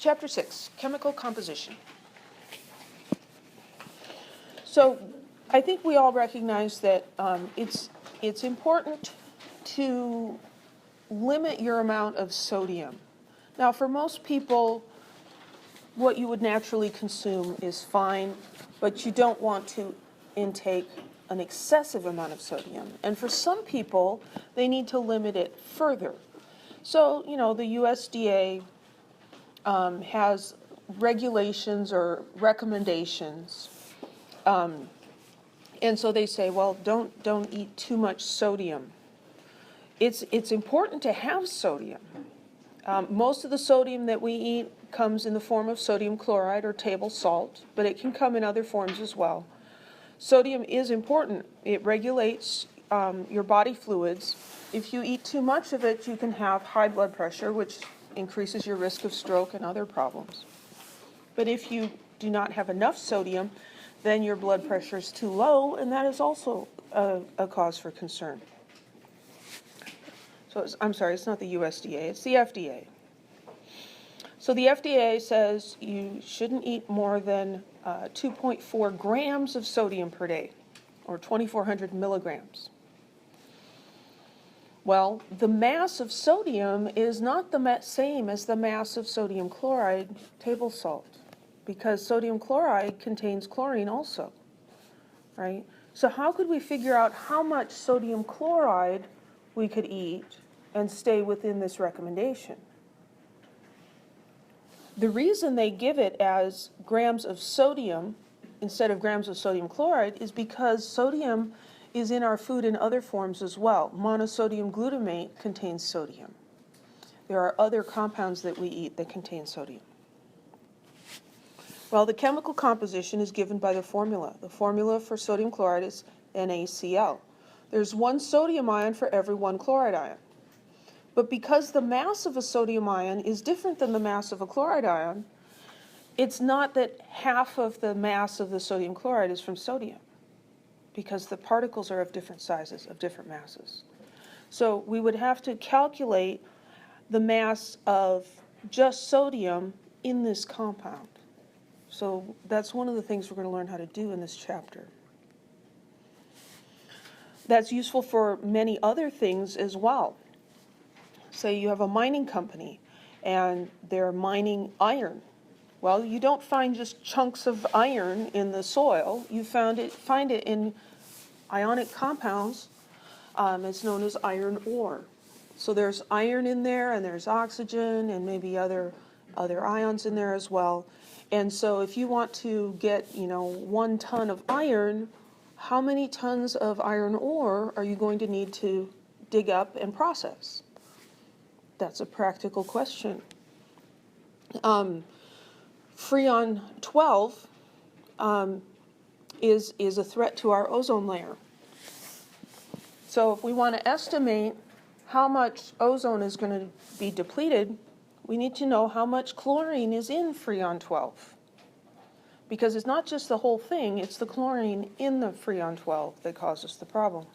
Chapter 6, Chemical Composition. So I think we all recognize that it's important to limit your amount of sodium. Now, for most people, what you would naturally consume is fine, but you don't want to intake an excessive amount of sodium. And for some people, they need to limit it further. So, the USDA has regulations or recommendations. And so they say, well, don't eat too much sodium. It's important to have sodium. Most of the sodium that we eat comes in the form of sodium chloride or table salt, but it can come in other forms as well. Sodium is important. It regulates your body fluids. If you eat too much of it, you can have high blood pressure, which increases your risk of stroke and other problems. But if you do not have enough sodium, then your blood pressure is too low, and that is also a cause for concern. So I'm sorry, it's not the USDA, it's the FDA. So the FDA says you shouldn't eat more than 2.4 grams of sodium per day, or 2,400 milligrams. Well, the mass of sodium is not the same as the mass of sodium chloride table salt, because sodium chloride contains chlorine also, right? So how could we figure out how much sodium chloride we could eat and stay within this recommendation? The reason they give it as grams of sodium instead of grams of sodium chloride is because sodium is in our food in other forms as well. Monosodium glutamate contains sodium. There are other compounds that we eat that contain sodium. Well, the chemical composition is given by the formula. The formula for sodium chloride is NaCl. There's one sodium ion for every one chloride ion. But because the mass of a sodium ion is different than the mass of a chloride ion, it's not that half of the mass of the sodium chloride is from sodium, because the particles are of different sizes, of different masses. So we would have to calculate the mass of just sodium in this compound. So that's one of the things we're going to learn how to do in this chapter. That's useful for many other things as well. Say you have a mining company and they're mining iron. Well, you don't find just chunks of iron in the soil. You find it in ionic compounds. It's known as iron ore. So there's iron in there, and there's oxygen, and maybe other ions in there as well. And so if you want to get 1 ton of iron, how many tons of iron ore are you going to need to dig up and process? That's a practical question. Freon 12 is a threat to our ozone layer. So if we want to estimate how much ozone is going to be depleted, we need to know how much chlorine is in Freon 12. Because it's not just the whole thing, it's the chlorine in the Freon 12 that causes the problem.